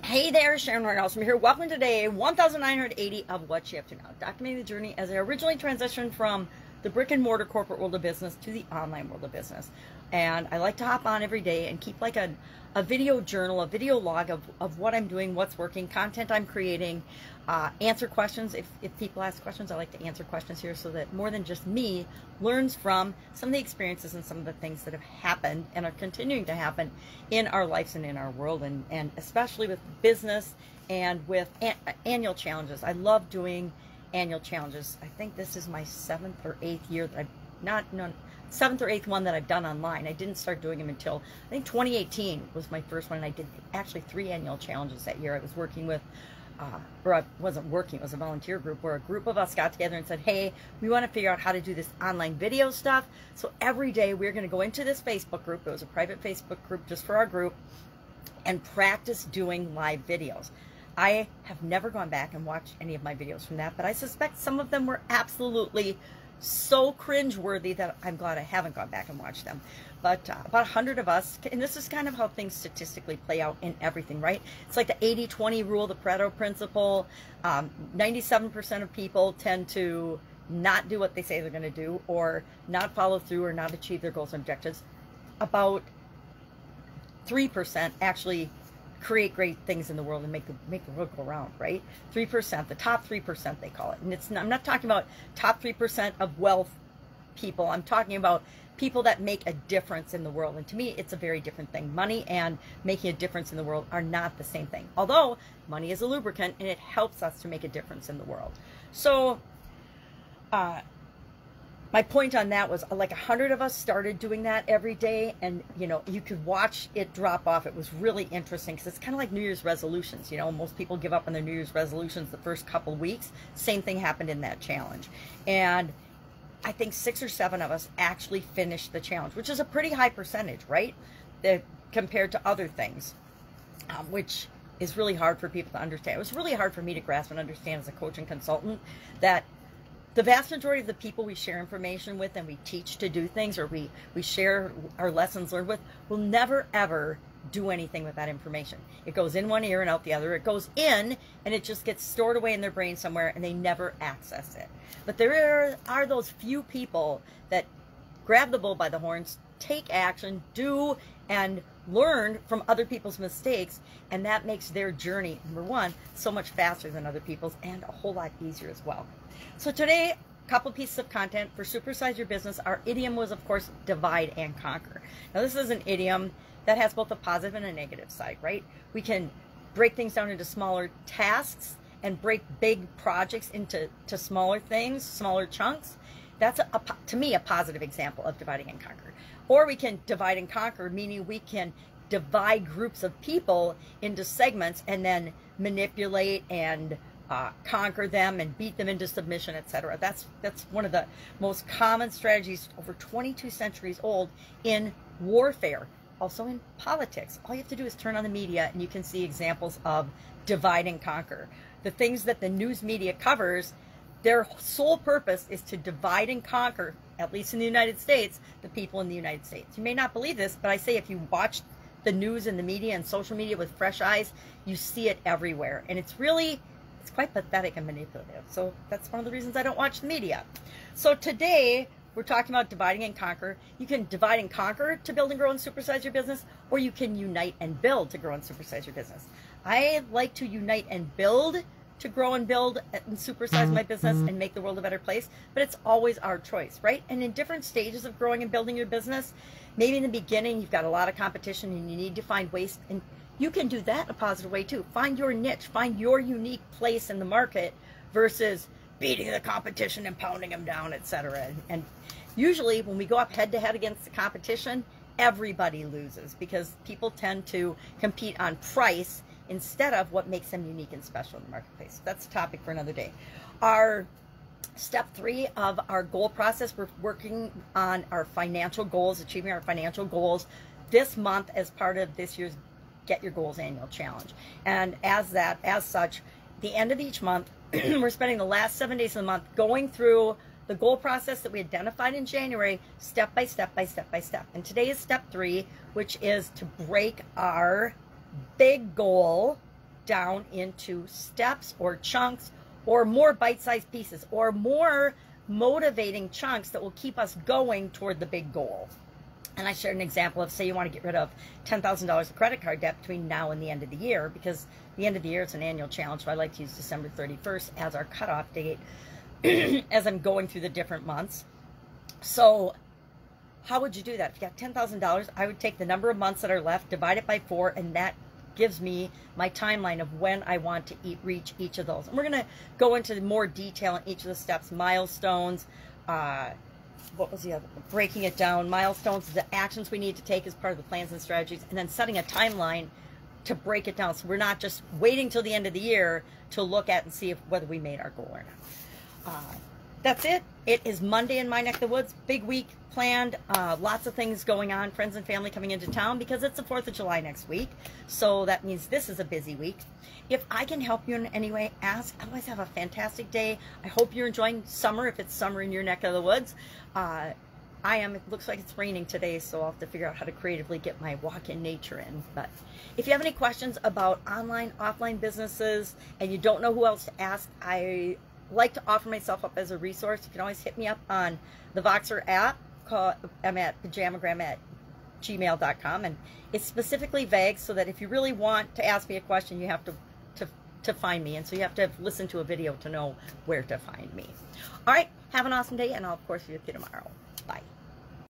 Hey there, Sharon Horne-Ellstrom here. Welcome to day 1980 of What You Have to Know, documenting the journey as I originally transitioned from the brick and mortar corporate world of business to the online world of business. And I like to hop on every day and keep like a video journal, a video log of what I'm doing, what's working, content I'm creating, answer questions. If people ask questions, I like to answer questions here so that more than just me learns from some of the experiences and some of the things that have happened and are continuing to happen in our lives and in our world, and especially with business and with annual challenges. I love doing annual challenges. I think this is my 7th or 8th year that I've 7th or 8th one that I've done online. I didn't start doing them until I think 2018 was my first one, and I did actually 3 annual challenges that year. I was working with or I wasn't working, it was a volunteer group where a group of us got together and said, hey, we want to figure out how to do this online video stuff. So every day we're going to go into this Facebook group. It was a private Facebook group just for our group, and practice doing live videos. I have never gone back and watched any of my videos from that, but I suspect some of them were absolutely so cringeworthy that I'm glad I haven't gone back and watched them. But about 100 of us, and this is kind of how things statistically play out in everything, right? It's like the 80-20 rule, the Pareto principle. 97% of people tend to not do what they say they're going to do, or not follow through, or not achieve their goals and objectives. About 3% actually create great things in the world and make the world go around, right? 3%, the top 3% they call it. And I'm not talking about top 3% of wealth people. I'm talking about people that make a difference in the world. And to me, it's a very different thing. Money and making a difference in the world are not the same thing. Although money is a lubricant and it helps us to make a difference in the world. So, my point on that was like 100 of us started doing that every day, and you could watch it drop off. It was really interesting because it's kind of like New Year's resolutions. Most people give up on their New Year's resolutions the first couple weeks. Same thing happened in that challenge, and I think 6 or 7 of us actually finished the challenge, which is a pretty high percentage, right? Compared to other things, which is really hard for people to understand. It was really hard for me to grasp and understand as a coach and consultant that the vast majority of the people we share information with and we teach to do things, or we share our lessons learned with, will never ever do anything with that information. It goes in one ear and out the other. It goes in and it just gets stored away in their brain somewhere, and they never access it. But there are those few people that grab the bull by the horns, take action, do, and learn from other people's mistakes, and that makes their journey, number one, so much faster than other people's, and a whole lot easier as well. So today, a couple pieces of content for Supersize Your Business. Our idiom was, of course, divide and conquer. Now, this is an idiom that has both a positive and a negative side, right? We can break things down into smaller tasks and break big projects into smaller things, smaller chunks. That's, to me, a positive example of dividing and conquer. Or we can divide and conquer, meaning we can divide groups of people into segments and then manipulate and conquer them and beat them into submission, etc. That's one of the most common strategies, over 22 centuries old, in warfare. Also in politics. All you have to do is turn on the media and you can see examples of divide and conquer. The things that the news media covers, their sole purpose is to divide and conquer, at least in the United States, the people in the United States. You may not believe this, but I say if you watch the news and the media and social media with fresh eyes, you see it everywhere. And it's quite pathetic and manipulative. So that's one of the reasons I don't watch the media. So today, we're talking about dividing and conquer. You can divide and conquer to build and grow and supersize your business, or you can unite and build to grow and supersize your business. I like to unite and build to grow and build and supersize my business and make the world a better place, but it's always our choice, right? And in different stages of growing and building your business, maybe in the beginning you've got a lot of competition and you need to find ways, and you can do that in a positive way too. Find your niche, find your unique place in the market versus beating the competition and pounding them down, etc. And usually when we go up head to head against the competition, everybody loses because people tend to compete on price instead of what makes them unique and special in the marketplace. That's a topic for another day. Our step 3 of our goal process, we're working on our financial goals, achieving our financial goals this month as part of this year's Get Your Goals annual challenge. And as such, the end of each month, we're spending the last 7 days of the month going through the goal process that we identified in January, step by step by step by step. And today is step 3, which is to break our big goal down into steps or chunks or more bite-sized pieces or more motivating chunks that will keep us going toward the big goal. And I shared an example of, say you want to get rid of $10,000 of credit card debt between now and the end of the year, because the end of the year, it's an annual challenge, so I like to use December 31st as our cutoff date as I'm going through the different months. So how would you do that? If you got $10,000, I would take the number of months that are left, divide it by 4, and that gives me my timeline of when I want to reach each of those. And we're going to go into more detail in each of the steps, milestones, what was the other? Breaking it down, milestones, the actions we need to take as part of the plans and strategies, and then setting a timeline to break it down. So we're not just waiting till the end of the year to look at and see whether we made our goal or not. That's it. It is Monday in my neck of the woods. Big week planned. Lots of things going on. Friends and family coming into town because it's the 4th of July next week. So that means this is a busy week. If I can help you in any way, ask. Otherwise, have a fantastic day. I hope you're enjoying summer, if it's summer in your neck of the woods. I am. It looks like it's raining today, so I'll have to figure out how to creatively get my walk in nature in. But if you have any questions about online, offline businesses, and you don't know who else to ask, I like to offer myself up as a resource. You can always hit me up on the Voxer app. I'm at pajamagram@gmail.com, and it's specifically vague so that if you really want to ask me a question, you have to find me, and so you have to listen to a video to know where to find me. All right, have an awesome day, and I'll of course see you tomorrow.